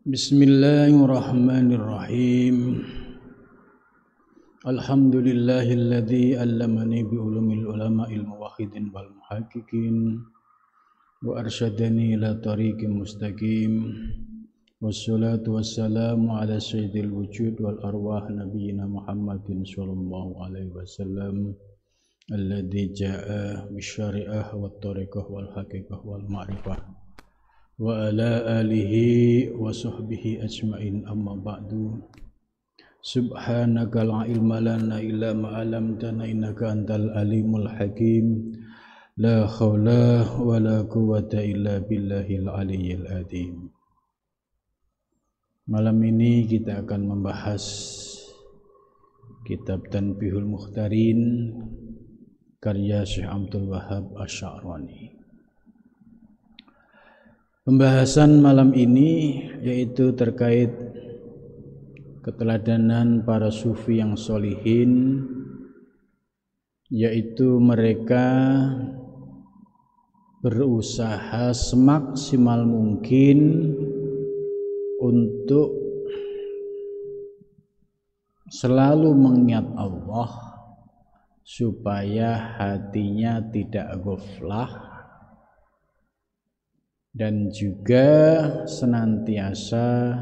Bismillahirrahmanirrahim. Alhamdulillahilladzi allamani bi ulumil ulama'il muwahhidin wal muhaqqiqin wa arsyadani ila tariqim mustaqim. Wassalatu wassalamu ala sayyidil wujud wal arwah nabiyyina Muhammadin sallallahu alaihi wasallam alladzi jaa'a bisyari'ah wat tariqah wal haqiqah wal ma'rifah wa ala alihi wa sahbihi ajma'in, amma ba'du. Subhanaka la ilma lana illa ma 'allamtana innaka antal alimul hakim. La haula wa la quwwata illa billahil aliyyil azim. Malam ini kita akan membahas kitab Tanbihul Mukhtarin karya Syekh Abdul Wahhab Asy-Sya'rani. Pembahasan malam ini yaitu terkait keteladanan para sufi yang sholihin, yaitu mereka berusaha semaksimal mungkin untuk selalu mengingat Allah supaya hatinya tidak ghaflah, dan juga senantiasa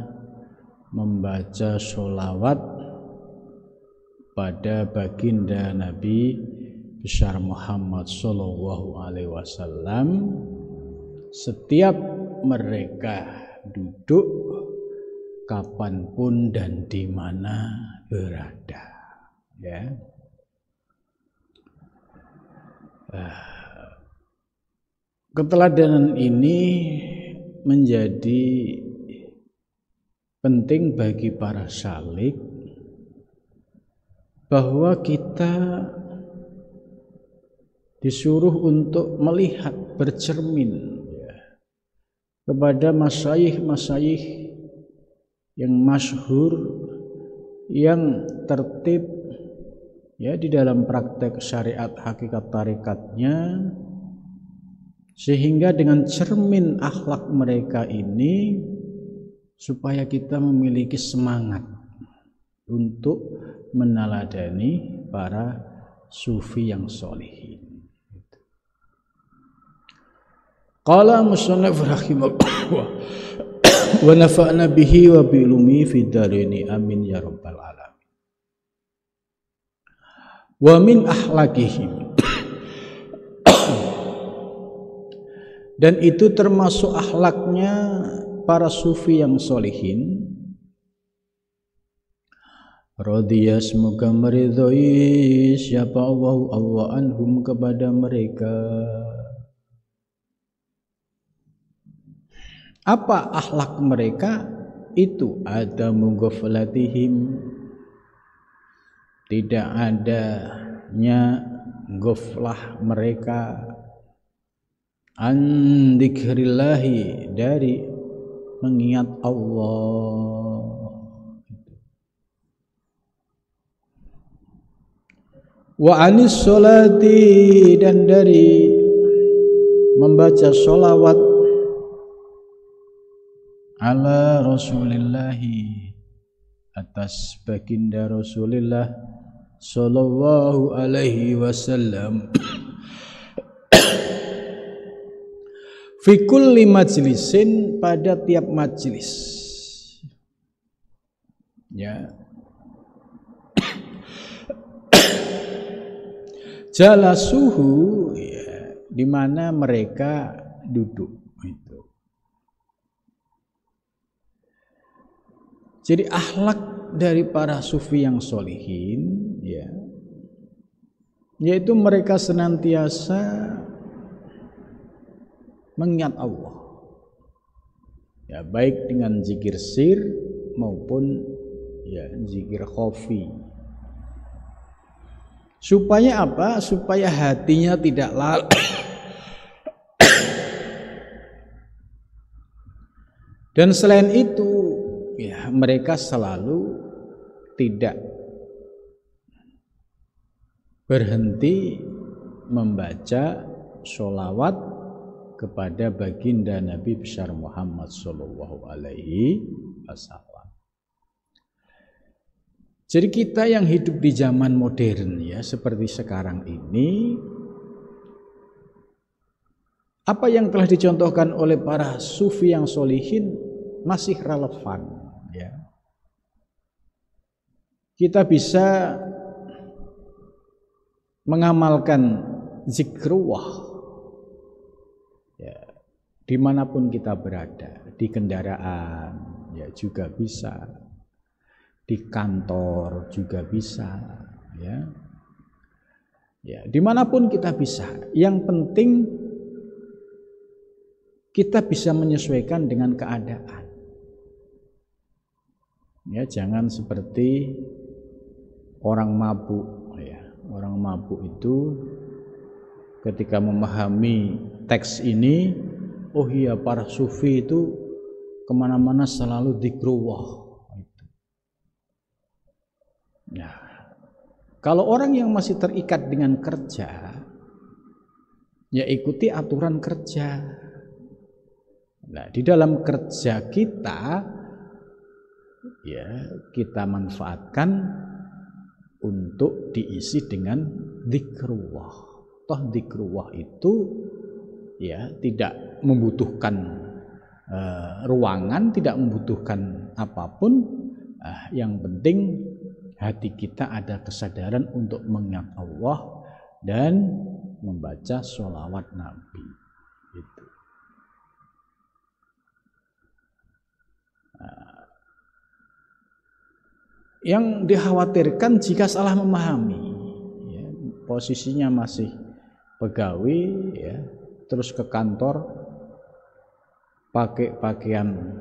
membaca sholawat pada baginda Nabi besar Muhammad sallallahu alaihi wasallam setiap mereka duduk kapanpun dan di mana berada, ya. Keteladanan ini menjadi penting bagi para salik, bahwa kita disuruh untuk melihat, bercermin kepada masyayikh-masyayikh yang masyhur, yang tertib di dalam praktek syariat hakikat tarikatnya, sehingga dengan cermin akhlak mereka ini supaya kita memiliki semangat untuk meneladani para sufi yang sholihin. Qala musannif rahimahullah wa nafa'na bihi wa bi ilmi fid dharaini amin ya rabbal alamin. Wa min akhlaqihim, dan itu termasuk akhlaknya para sufi yang sholihin. Radhiya, semoga meridhoi siapa Allah anhum kepada mereka. Apa akhlak mereka? Itu adamu ghaflatihim, tidak adanya ghaflah mereka, an dzikrillahi, dari mengingat Allah. Wa anis sholati, dan dari membaca sholawat ala Rasulillahi, atas baginda Rasulullah sallallahu alaihi wasallam, fi kulli majlisin, pada tiap majlis, ya. Jalasuhu, ya, di mana mereka duduk itu. Jadi akhlak dari para sufi yang sholihin, ya, yaitu mereka senantiasa mengingat Allah, ya, baik dengan zikir sir maupun zikir khafi. Supaya apa? Supaya hatinya tidak lalai. Dan selain itu, mereka selalu tidak berhenti membaca sholawat kepada baginda Nabi besar Muhammad sallallahu alaihi wasallam. Jadi kita yang hidup di zaman modern ya seperti sekarang ini, apa yang telah dicontohkan oleh para sufi yang solihin masih relevan ya. Kita bisa mengamalkan zikrullah ya, dimanapun kita berada, di kendaraan ya juga bisa, di kantor juga bisa ya, ya dimanapun kita bisa. Yang penting kita bisa menyesuaikan dengan keadaan ya, jangan seperti orang mabuk ya. Orang mabuk itu ketika memahami teks ini, oh iya para sufi itu kemana-mana selalu zikrullah. Nah, kalau orang yang masih terikat dengan kerja, ya ikuti aturan kerja. Nah, di dalam kerja kita, ya kita manfaatkan untuk diisi dengan zikrullah. Toh zikrullah itu ya tidak membutuhkan ruangan, tidak membutuhkan apapun. Yang penting hati kita ada kesadaran untuk mengingat Allah dan membaca sholawat Nabi. Gitu. Yang dikhawatirkan jika salah memahami ya, posisinya masih pegawai ya, terus ke kantor pakai pakaian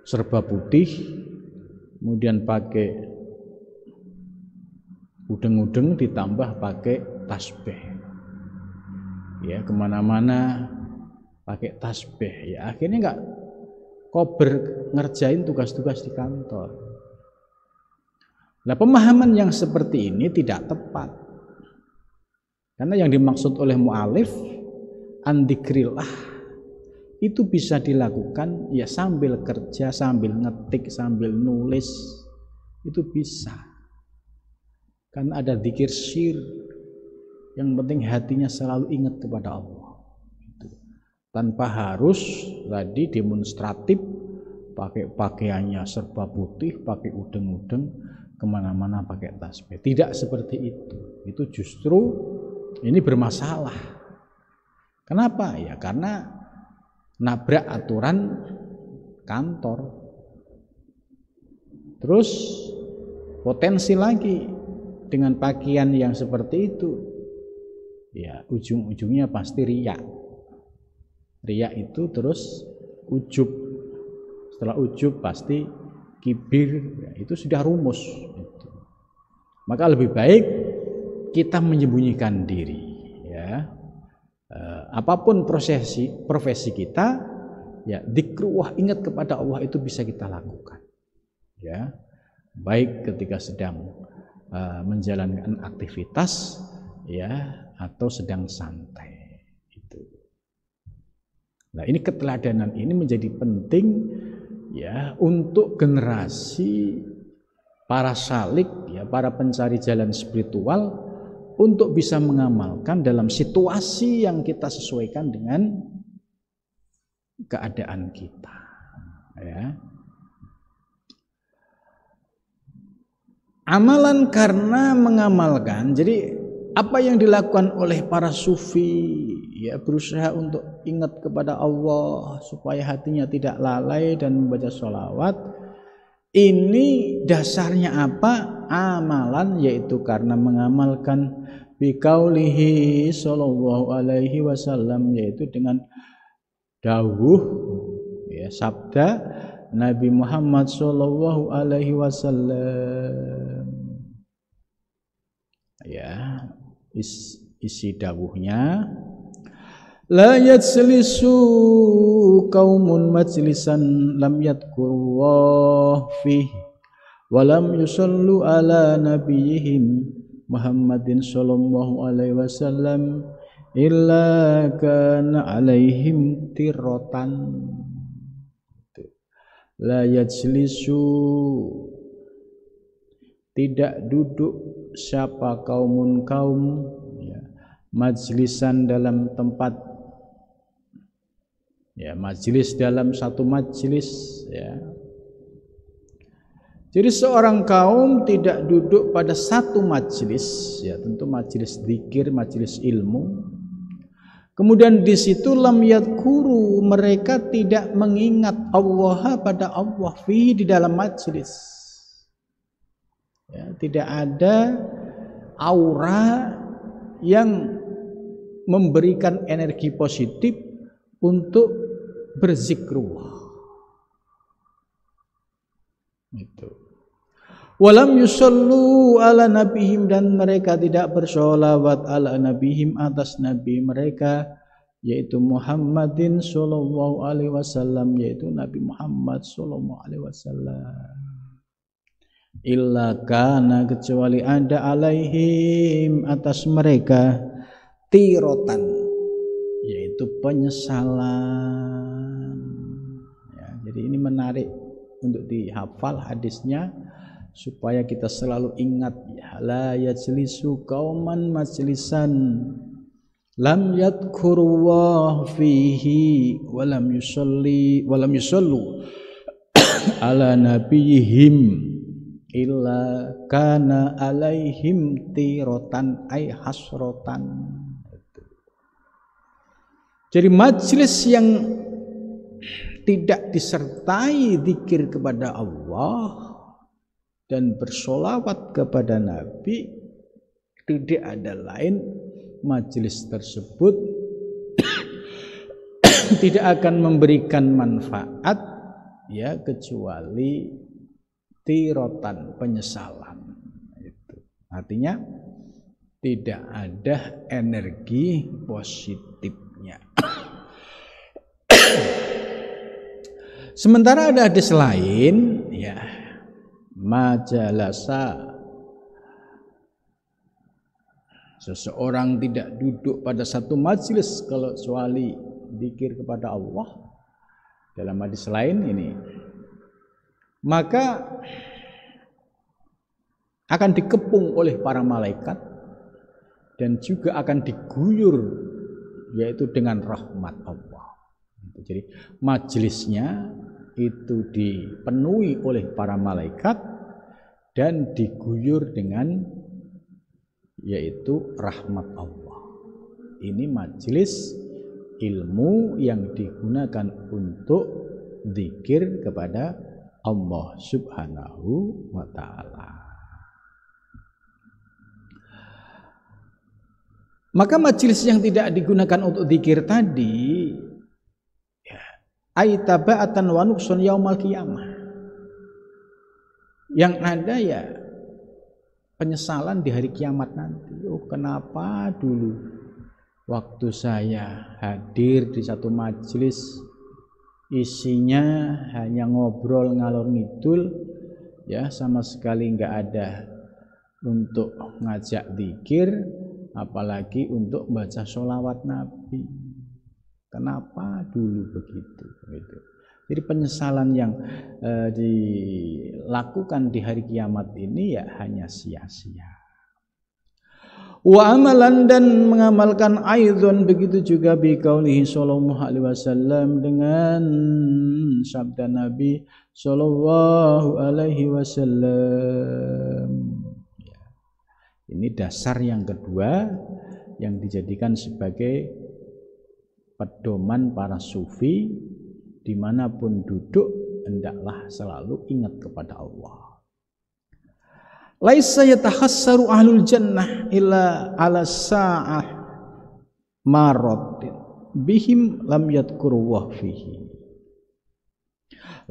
serba putih, kemudian pakai udeng-udeng ditambah pakai tasbih ya, kemana-mana pakai tasbih ya, akhirnya nggak kober ngerjain tugas-tugas di kantor. Nah, pemahaman yang seperti ini tidak tepat. Karena yang dimaksud oleh mu'alif an-dzikrillah itu bisa dilakukan ya sambil kerja, sambil ngetik, sambil nulis, itu bisa. Karena ada dzikir syir, yang penting hatinya selalu ingat kepada Allah. Tanpa harus tadi demonstratif, pakai pakaiannya serba putih, pakai udeng-udeng, kemana-mana pakai tasbih. Tidak seperti itu. Itu justru ini bermasalah. Kenapa? Ya karena nabrak aturan kantor. Terus potensi lagi dengan pakaian yang seperti itu, ya ujung-ujungnya pasti riya. Riya itu terus ujub. Setelah ujub pasti kibir, ya, itu sudah rumus. Maka lebih baik kita menyembunyikan diri. Ya, apapun profesi kita, ya dzikrullah, ingat kepada Allah itu bisa kita lakukan. Ya, baik ketika sedang menjalankan aktivitas, ya, atau sedang santai. Itu. Nah, ini keteladanan ini menjadi penting. Ya, untuk generasi para salik, ya, para pencari jalan spiritual untuk bisa mengamalkan dalam situasi yang kita sesuaikan dengan keadaan kita. Ya. Amalan karena mengamalkan. Jadi apa yang dilakukan oleh para sufi, ya berusaha untuk ingat kepada Allah supaya hatinya tidak lalai dan membaca sholawat, ini dasarnya apa? Amalan, yaitu karena mengamalkan biqaulihi sallallahu alaihi wasallam, yaitu dengan dawuh ya sabda Nabi Muhammad sallallahu alaihi wasallam. Ya, isi dawuhnya, la yajlisu qaumun majlisan lam yadhkurullah fihi wa lam yusallu ala nabiyihim Muhammadin sallallahu alaihi wasallam illa kana alaihim tirrotan. la yajlisu, tidak duduk siapa kaum ya, majlisan dalam tempat, ya majlis dalam satu majlis, ya. Jadi seorang kaum tidak duduk pada satu majlis, ya tentu majlis zikir, majlis ilmu. Kemudian di situ lam yadhkuru, mereka tidak mengingat Allah pada Allah fi, di dalam majlis. Ya, tidak ada aura yang memberikan energi positif untuk berzikrullah. Itu. Walam yusallu ala nabihim, dan mereka tidak bersolawat ala nabihim, atas nabi mereka, yaitu Muhammadin sallallahu alaihi wasallam, yaitu Nabi Muhammad sallallahu alaihi wasallam. Illa kana, kecuali ada alaihim, atas mereka, tirotan, yaitu penyesalan. Ya, jadi ini menarik untuk dihafal hadisnya supaya kita selalu ingat, ya, la yajlisu qauman majlisan lam yadhkurullah fihi walam yusallu ala nabiyihim illa kana alaihim tirotan ay hasrotan. Jadi majlis yang tidak disertai zikir kepada Allah dan bersolawat kepada Nabi, tidak ada lain majlis tersebut tidak akan memberikan manfaat, ya, kecuali tirotan, penyesalan. Itu artinya tidak ada energi positifnya. Sementara ada hadis lain, ya, majalasa, seseorang tidak duduk pada satu majelis kecuali zikir kepada Allah. Dalam hadis lain ini, maka akan dikepung oleh para malaikat dan juga akan diguyur, yaitu dengan rahmat Allah. Jadi majelisnya itu dipenuhi oleh para malaikat dan diguyur dengan, yaitu rahmat Allah. Ini majelis ilmu yang digunakan untuk zikir kepada Allah Subhanahu wa ta'ala. Maka majelis yang tidak digunakan untuk zikir tadi, ya, aitaba'atan wa nuqsun yaumal qiyamah. Yang ada ya penyesalan di hari kiamat nanti. Oh, kenapa dulu waktu saya hadir di satu majelis isinya hanya ngobrol ngalor ngidul, ya, sama sekali nggak ada untuk ngajak zikir, apalagi untuk baca sholawat Nabi. Kenapa dulu begitu? Gitu. Jadi penyesalan yang dilakukan di hari kiamat ini ya hanya sia-sia. Wa amalan, dan mengamalkan aidzon, begitu juga bi qaulihi sallallahu alaihi wasallam, dengan sabda Nabi sallallahu alaihi wasallam. Ini dasar yang kedua yang dijadikan sebagai pedoman para sufi, dimanapun duduk hendaklah selalu ingat kepada Allah. Laisa yatakhassaru ahlul jannah illa ala sa'ah marad bihim lam yadhkurullah fihi.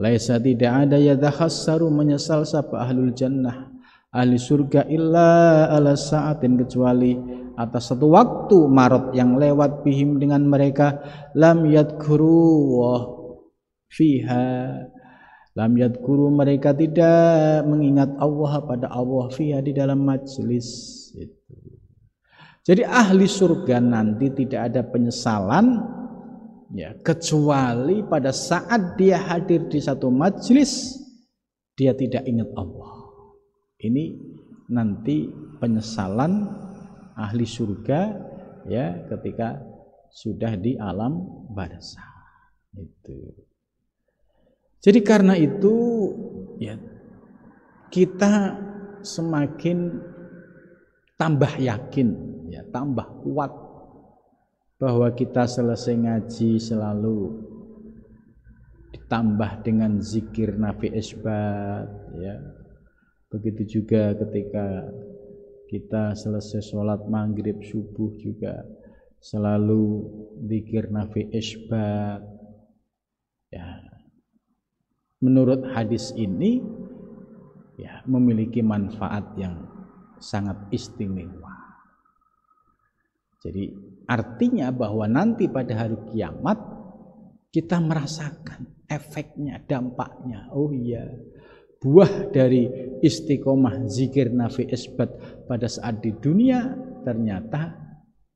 Laisa, tidak ada yatakhassaru, menyesal sapa ahlul jannah, ahli surga, illa ala sa'atin, kecuali atas satu waktu, marad yang lewat, bihim dengan mereka, lam yadhkurullah fiha, lam yadhkuru, mereka tidak mengingat Allah pada Allah, fiha, di dalam majlis itu. Jadi ahli surga nanti tidak ada penyesalan ya, kecuali pada saat dia hadir di satu majelis dia tidak ingat Allah. Ini nanti penyesalan ahli surga ya ketika sudah di alam barzakh. Itu. Jadi karena itu ya kita semakin tambah yakin ya, tambah kuat bahwa kita selesai ngaji selalu ditambah dengan zikir nafi isbat ya. Begitu juga ketika kita selesai sholat maghrib subuh juga selalu zikir nafi isbat ya. Menurut hadis ini ya memiliki manfaat yang sangat istimewa. Jadi artinya bahwa nanti pada hari kiamat kita merasakan efeknya, dampaknya. Oh iya, buah dari istiqomah zikir nafi isbat pada saat di dunia ternyata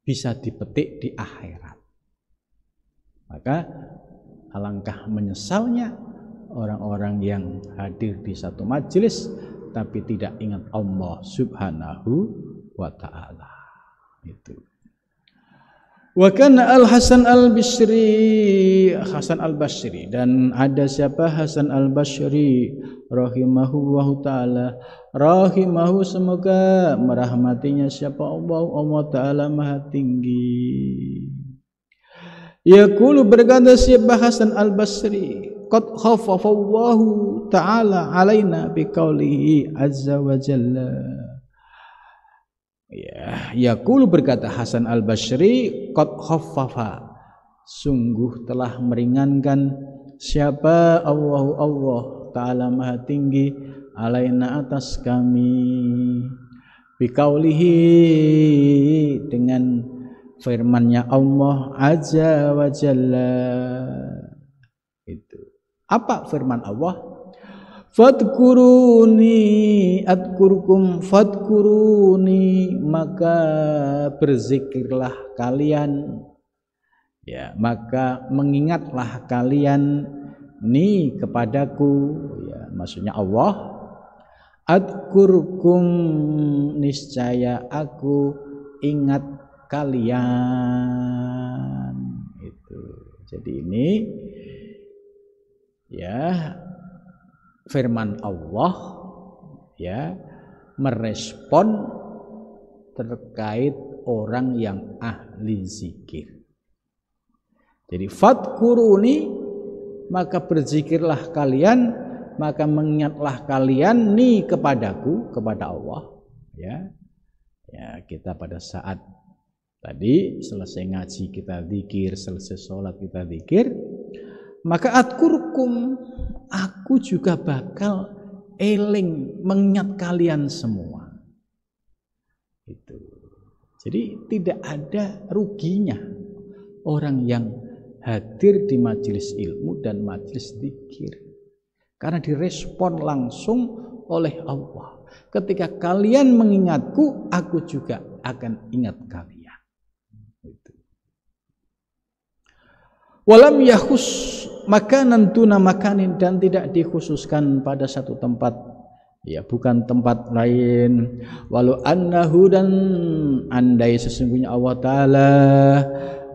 bisa dipetik di akhirat. Maka alangkah menyesalnya orang-orang yang hadir di satu majelis tapi tidak ingat Allah Subhanahu wa ta'ala. Itu. Wa kana Al-Hasan Al-Basri, Hasan Al-Basri, dan ada siapa Hasan Al-Basri rahimahullahu taala, rahimahu semoga merahmatinya siapa Allah taala maha tinggi. Yaqulu berkata siapa Hasan Al-Basri, qad khaffafallahu ta'ala alaina biqaulihi azza wa jalla. Ya, yaqulu berkata Hasan Al-Basri, qad khaffafa, sungguh telah meringankan siapa Allah taala maha tinggi alaina atas kami biqaulihi dengan firman-Nya Allah azza wa jalla. Itu. Apa firman Allah? Fadkuruni adkurkum, fadkuruni maka berzikirlah kalian ya, maka mengingatlah kalian ni kepadaku ya, maksudnya Allah. Adkurkum, niscaya aku ingat kalian. Itu. Jadi ini ya firman Allah ya merespon terkait orang yang ahli zikir. Jadi fadkuruni maka berzikirlah kalian, maka mengingatlah kalian nih kepadaku, kepada Allah ya. Ya, kita pada saat tadi selesai ngaji kita zikir, selesai sholat kita zikir, maka adkurkum, aku juga bakal eling mengingat kalian semua. Itu. Jadi tidak ada ruginya orang yang hadir di majelis ilmu dan majelis zikir, karena direspon langsung oleh Allah. Ketika kalian mengingatku, aku juga akan ingat kalian. Itu. Walam yahus makanan tuna makanin, dan tidak dikhususkan pada satu tempat ya, bukan tempat lain. Walau annahu, dan andai sesungguhnya Allah taala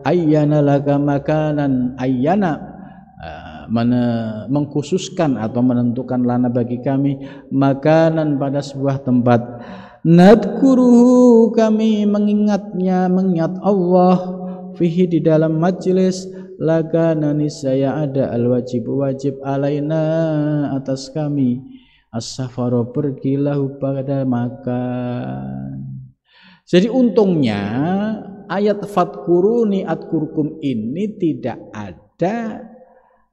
ayyana laka makanan, ayyana mengkhususkan atau menentukan lana bagi kami makanan pada sebuah tempat, nadkuruhu, kami mengingatnya, mengingat Allah fihi di dalam majlis, lakana niscaya ada al-wajib, wajib alaina atas kami, as-safaru, pergilah pada makan. Jadi untungnya ayat fadkuruni adkurkum ini tidak ada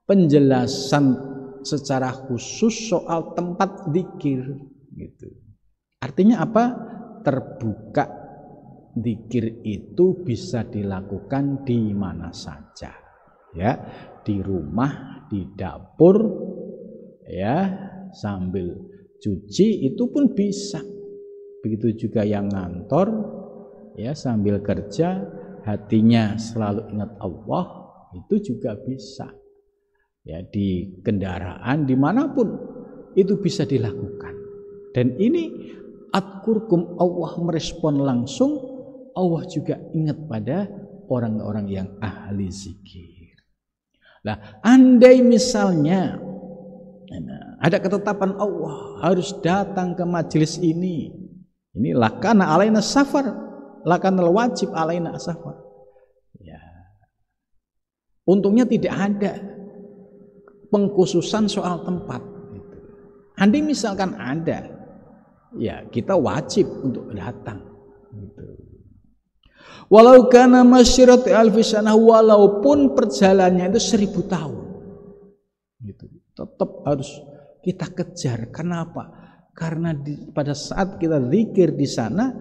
penjelasan secara khusus soal tempat zikir gitu. Artinya apa? Terbuka, zikir itu bisa dilakukan di mana saja. Ya, di rumah, di dapur, ya, sambil cuci itu pun bisa. Begitu juga yang ngantor, ya, sambil kerja, hatinya selalu ingat Allah, itu juga bisa. Ya, di kendaraan dimanapun itu bisa dilakukan. Dan ini adkurkum, Allah merespon langsung, Allah juga ingat pada orang-orang yang ahli zikir. Nah, andai misalnya ada ketetapan Allah harus datang ke majelis ini lakana alaina safar, lakana wajib alaina safar. Ya. Untungnya tidak ada pengkhususan soal tempat. Andai misalkan ada, ya kita wajib untuk datang. Walau kana masyirat alfi sanah, walaupun perjalanannya itu 1000 tahun, gitu. Tetap harus kita kejar. Kenapa? Karena pada saat kita zikir di sana,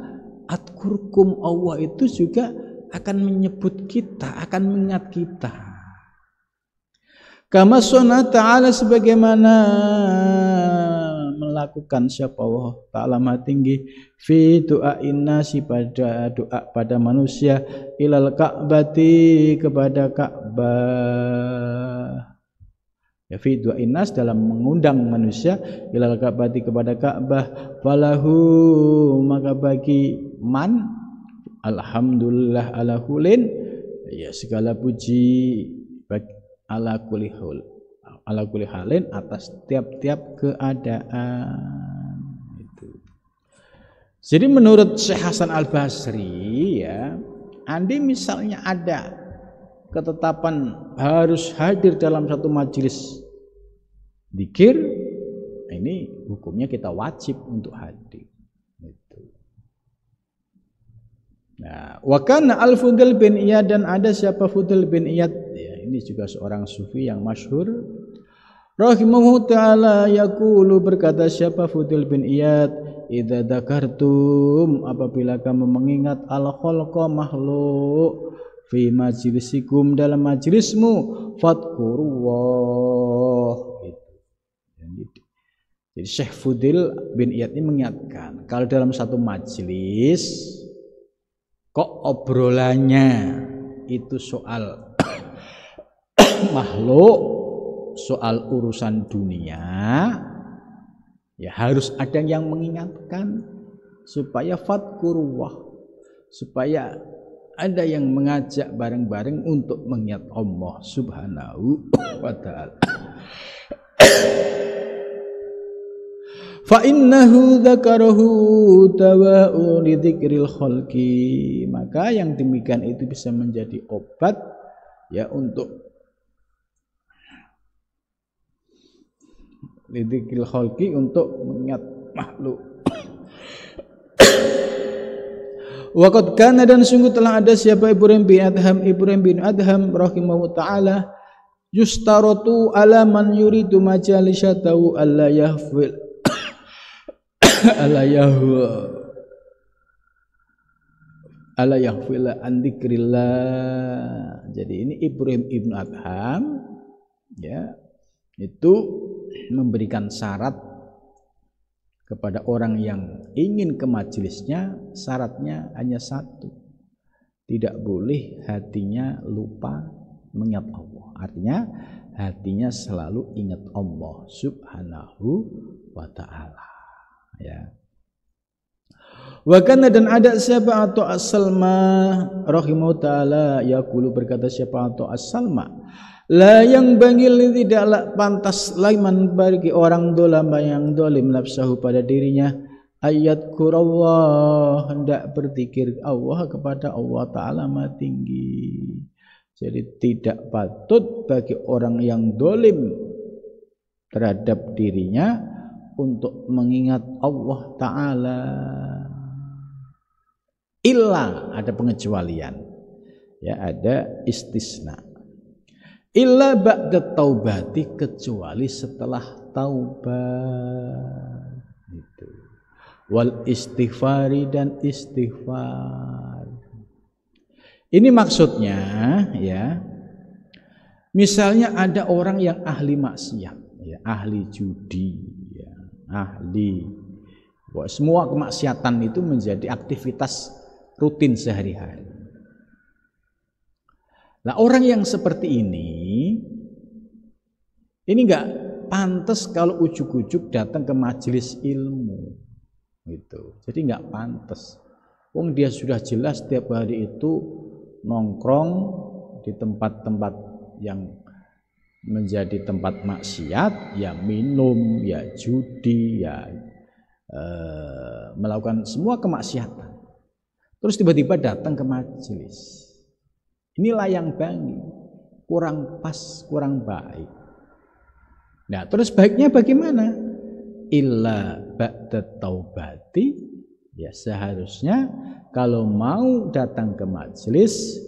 adkurkum, Allah itu juga akan menyebut kita, akan mengingat kita. Kama sunna ta'ala, sebagaimana melakukan siapa Allah Ta'ala Maha Tinggi fi doa innasi, pada doa pada manusia, ilal ka'bati, kepada Ka'bah. Ya, fi doa innas, dalam mengundang manusia, ilal ka'bati, kepada Ka'bah. Falahu, maka bagi man, alhamdulillah ala kulin, ya segala puji bagi ala kulli halin, atas tiap-tiap keadaan. Itu. Jadi menurut Syekh Hasan Al-Basri, ya, andai misalnya ada ketetapan harus hadir dalam satu majelis zikir, ini hukumnya kita wajib untuk hadir. Itu. Nah, wa kana Al-Fudail bin Iyad, dan ada siapa Fudail bin Iyad, ya, ini juga seorang sufi yang masyhur, rahimahu ta'ala, yaqulu, berkata siapa Fudail bin Iyad, idza dzakartum, apabila kamu mengingat al-khalqa, makhluk, fi majlisikum, dalam majlismu, fadhkurullah. Gitu. Jadi Syekh Fudail bin Iyad ini mengingatkan, kalau dalam satu majlis kok obrolannya itu soal makhluk, soal urusan dunia, ya harus ada yang mengingatkan supaya fadhkurullah, supaya ada yang mengajak bareng-bareng untuk mengingat Allah Subhanahu wa ta'ala. Fa innahu dzakarahu tawa'u li dzikril khalqi, maka yang demikian itu bisa menjadi obat, ya, untuk li dzikril khalqi, untuk mengingat makhluk. Waqad kana, dan sungguh telah ada siapa Ibrahim bin Adham rahimahu ta'ala, yustaratu ala man yuridu majalisatahu alla yahfil ala yahfila an dzikrillah. Jadi ini Ibrahim ibn Adham, ya, itu memberikan syarat kepada orang yang ingin ke majelisnya. Syaratnya hanya satu, tidak boleh hatinya lupa mengingat Allah. Artinya hatinya selalu ingat Allah Subhanahu wa ta'ala. Ya. Wa kana, dan ada siapa atau as-Salma rahimahu ta'ala, yaqulu, berkata siapa atau as-Salma, la yang bangil, tidaklah pantas laiman bagi orang dolam yang dolim nafsahu, pada dirinya, ayat kurallah, hendak berzikir Allah kepada Allah Ta'ala Maha Tinggi. Jadi tidak patut bagi orang yang dolim terhadap dirinya untuk mengingat Allah Ta'ala, illa, ada pengecualian, ya, ada istisna, illa ba'da taubati, kecuali setelah taubat, itu, wal istighfari, dan istighfar. Ini maksudnya, ya, misalnya ada orang yang ahli maksiat, ya, ahli judi, ya, ahli, semua kemaksiatan itu menjadi aktivitas rutin sehari-hari. Nah, orang yang seperti ini nggak pantas kalau ujuk-ujuk datang ke majelis ilmu, gitu. Jadi nggak pantas. Wong dia sudah jelas setiap hari itu nongkrong di tempat-tempat yang menjadi tempat maksiat, ya minum, ya judi, ya melakukan semua kemaksiatan. Terus tiba-tiba datang ke majelis. Ini layang bangi, kurang pas, kurang baik. Nah, terus baiknya bagaimana? Illa ba'da taubati, ya seharusnya kalau mau datang ke majelis,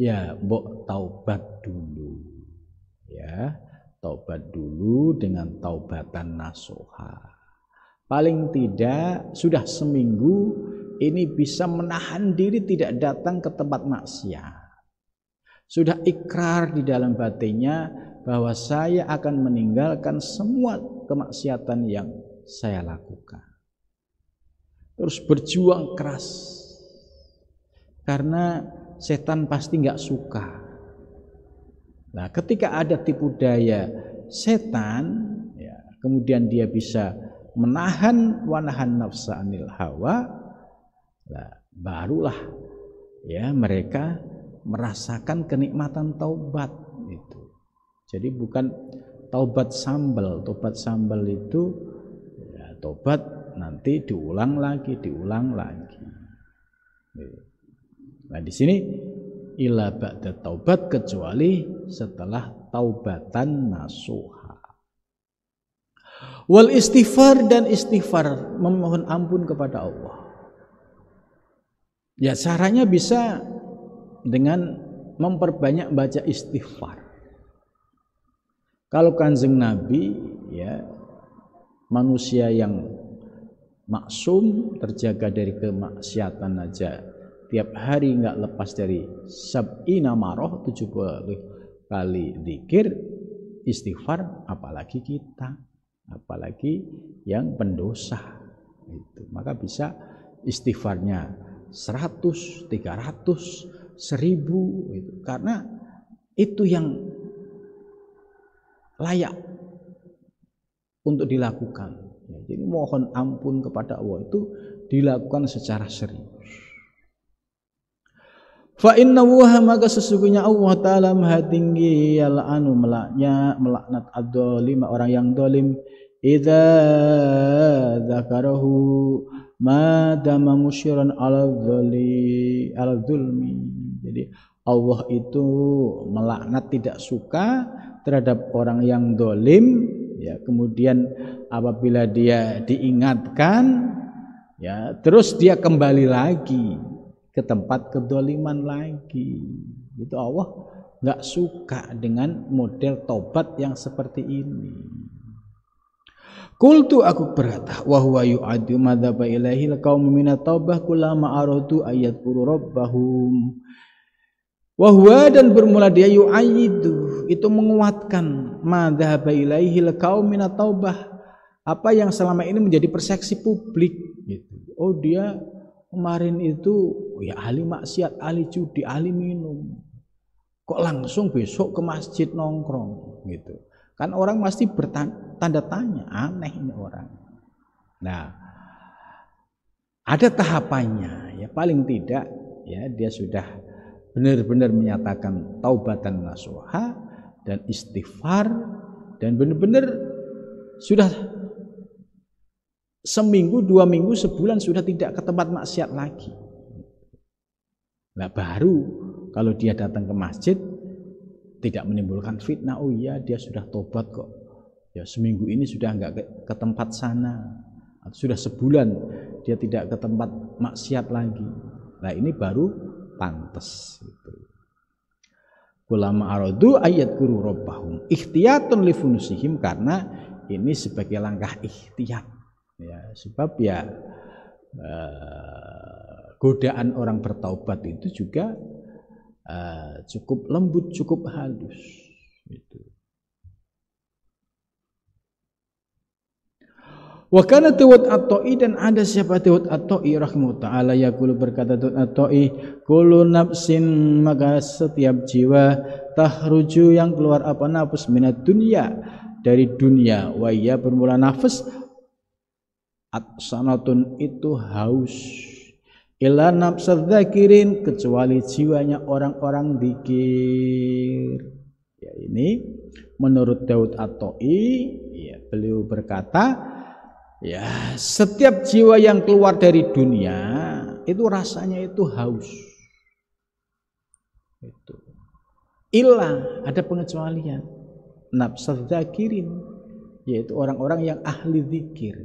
ya mbok taubat dulu. Ya, taubat dulu dengan taubatan nasuha. Paling tidak sudah seminggu ini bisa menahan diri tidak datang ke tempat maksiat. Sudah ikrar di dalam batinnya bahwa saya akan meninggalkan semua kemaksiatan yang saya lakukan. Terus berjuang keras. Karena setan pasti nggak suka. Nah, ketika ada tipu daya setan, ya, kemudian dia bisa menahan wanahan nafsa anil hawa, nah, barulah ya mereka merasakan kenikmatan taubat itu. Jadi bukan taubat sambal. Taubat sambal itu ya, taubat nanti diulang lagi. Nah, di sini ila ba'da taubat, kecuali setelah taubatan nasuha. Wal istighfar, dan istighfar memohon ampun kepada Allah. Ya, caranya bisa dengan memperbanyak baca istighfar. Kalau Kanjeng Nabi, ya, manusia yang maksum, terjaga dari kemaksiatan aja, tiap hari nggak lepas dari sab'ina marah, 70 kali zikir istighfar, apalagi kita, apalagi yang pendosa itu. Maka bisa istighfarnya 100, 300, 1000 itu. Karena itu yang layak untuk dilakukan. Jadi mohon ampun kepada Allah itu dilakukan secara serius. Fa inna Allaha, maka sesungguhnya Allah Ta'ala maha tinggi, yal'anu melaknat ad-dhalim, orang yang dolim, idza dzakarahu ma dama musyiran ala dzulmi. Jadi Allah itu melaknat, tidak suka terhadap orang yang dolim, ya, kemudian apabila dia diingatkan, ya, terus dia kembali lagi ke tempat kedoliman lagi. Itu Allah nggak suka dengan model tobat yang seperti ini. Qultu, aku berkata, wa huwa yu'addu madzhaba ilahi laqaum min at-taubah kullama aradu ayadkuru rabbahum. Wa huwa, dan bermula dia yu'ayyidu, itu menguatkan madzhaba ilaihi laqaum min at-taubah, apa yang selama ini menjadi persepsi publik gitu. Oh, dia kemarin itu ya ahli maksiat, ahli judi, ahli minum. Kok langsung besok ke masjid nongkrong gitu. Kan orang pasti bertanda tanya, aneh ini orang. Nah, ada tahapannya, ya, paling tidak ya dia sudah benar-benar menyatakan taubatan nasuha dan istighfar, dan benar-benar sudah seminggu, 2 minggu, sebulan sudah tidak ke tempat maksiat lagi. Nah, baru kalau dia datang ke masjid tidak menimbulkan fitnah, oh iya dia sudah tobat kok, ya seminggu ini sudah enggak ke tempat sana, atau sudah sebulan dia tidak ke tempat maksiat lagi. Nah, ini baru pantas gitu. Ulama aradu ayat guru rabbahum ikhtiyatun li funusihim, karena ini sebagai langkah ikhtiyat, ya, sebab ya godaan orang bertaubat itu juga cukup lembut, cukup halus gitu. Wa kana Dawud At-Ta'i, dan ada siapa Dawud At-Ta'i rahimahullah ta'ala, yaqulu berkata Dawud At-Ta'i, kullu nafsin, maka setiap jiwa, tahruju yang keluar apa nafas, minat dunya, dari dunia, wa ya bermula nafas, at-sanatun itu haus, illa nafsad dzakirin, kecuali jiwanya orang-orang zikir. Ya, ini menurut Dawud At-Ta'i, ya, beliau berkata, ya, setiap jiwa yang keluar dari dunia itu rasanya itu haus. Itu. Illa, ada pengecualian, nafsad dzakirin, yaitu orang-orang yang ahli zikir.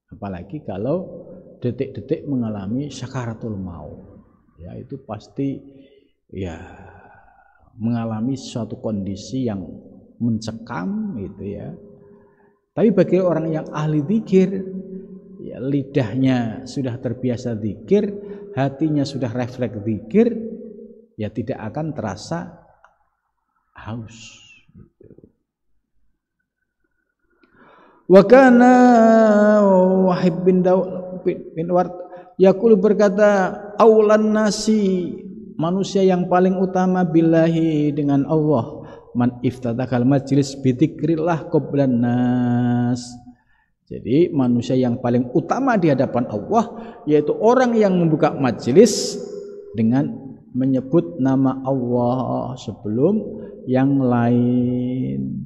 Apalagi kalau detik-detik mengalami sakaratul maut, ya itu pasti ya mengalami suatu kondisi yang mencekam itu ya. Tapi bagi orang yang ahli zikir, ya lidahnya sudah terbiasa zikir, hatinya sudah refleks zikir, ya tidak akan terasa haus. Wa kana Wahib bin Daud bin Ward yaqulu berkata, aulan nasi, manusia yang paling utama billahi, dengan Allah, man iftatakal majlis bidzikrillah qablan nas. Jadi manusia yang paling utama di hadapan Allah yaitu orang yang membuka majlis dengan menyebut nama Allah sebelum yang lain.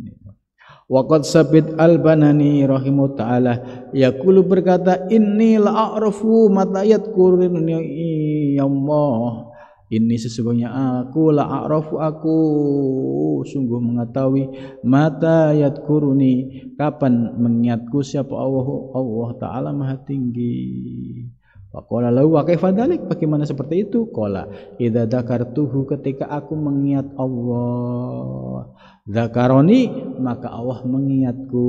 Waqad Sabit Al-Banani rahimahullah ta'ala yaqulu berkata, inni la'arafu mata yadhkuruni Allah, ini sesungguhnya aku la'arafu, aku sungguh mengetahui, mata yadhkuruni, kapan mengingatku siapa Allah ta'ala maha tinggi. Faqala lahu wa kaifa dzalik, bagaimana seperti itu? Qala idza dzakartuhu, ketika aku mengingat Allah, dzakaroni, maka Allah mengingatku.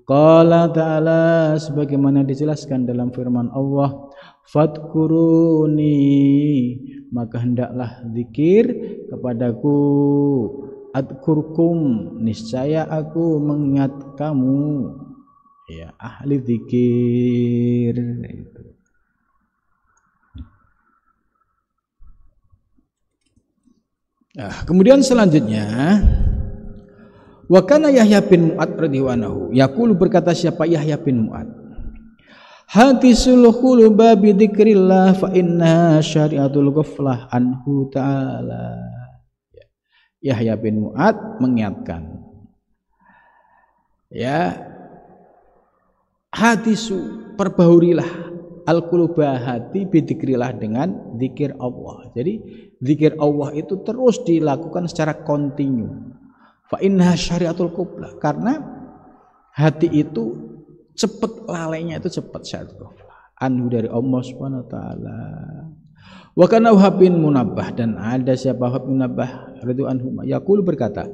Qala ta'ala, sebagaimana dijelaskan dalam firman Allah, fadkuruni, maka hendaklah zikir kepadaku, adkurkum, niscaya aku mengingat kamu, ya ahli zikir. Nah, kemudian selanjutnya, wa kana Yahya bin Mu'ad radhiyallahu anhu yaqulu, berkata siapa Yahya bin Mu'ad, hadisul khuluba bi dzikrillah fa inna syari'atul ghaflah anhu ta'ala. Yahya bin Mu'ad mengingatkan, ya, hadisu, perbaurilah, al-quluba, hati, bi dzikrillah, dengan zikir Allah. Jadi zikir Allah itu terus dilakukan secara kontinu. Fa inna syari'atul ghaflah, karena hati itu cepat lalainya, itu cepat syari'atul ghaflah anhu, dari Allah Subhanahu wa taala. Wa kana Wahab bin Munabbah, dan ada siapa Wahab bin Munabbah radhiyallahu anhu yaqulu berkata,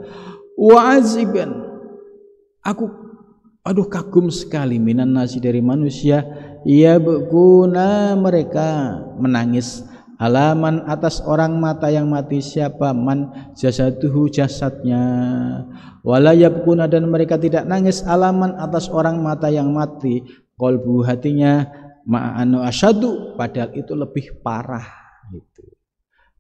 wa aziban, aku kagum sekali, minan nasi, dari manusia, ya beguna, mereka menangis, alaman, atas orang mata yang mati, siapa, man jasaduhu, jasadnya, wala yabkuna, dan mereka tidak nangis, alaman, atas orang mata yang mati, qalbu, hatinya, ma'anu asyadu, padahal itu lebih parah gitu.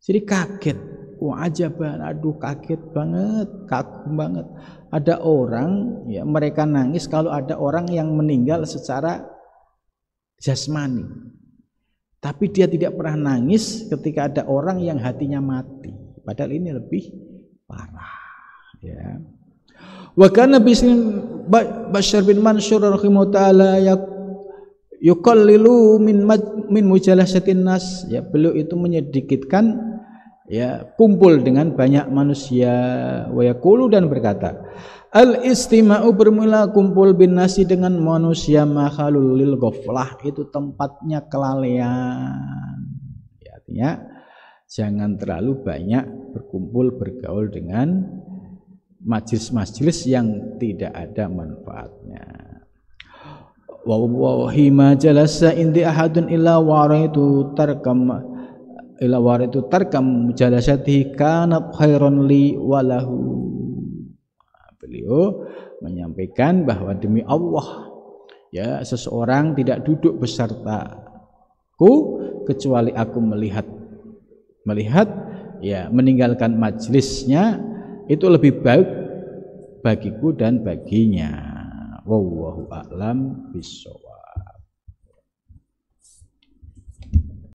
Jadi kaget, ajaban, kaget banget, kagum banget. Ada orang, ya, mereka nangis kalau ada orang yang meninggal secara jasmani, tapi dia tidak pernah nangis ketika ada orang yang hatinya mati, padahal ini lebih parah, ya. Wa kana Bashar bin Mansur rahimahullah ta'ala yuqallilu min mujalasatin nas, ya, beliau itu menyedikitkan, ya, kumpul dengan banyak manusia. Wa yaqulu, dan berkata, al istima'u, bermula kumpul bin nasi, dengan manusia, makhalul lil ghaflah, itu tempatnya kelalaian, ya, artinya jangan terlalu banyak berkumpul bergaul dengan majelis-majelis yang tidak ada manfaatnya. Wa wahima jalasa indi ahadun illa waraitu tarkam mujalasatihi kanat khairan li walahu. Beliau menyampaikan bahwa demi Allah, Ya, seseorang tidak duduk besertaku kecuali aku melihat ya meninggalkan majelisnya itu lebih baik bagiku dan baginya. Wallahu a'lam bishawab.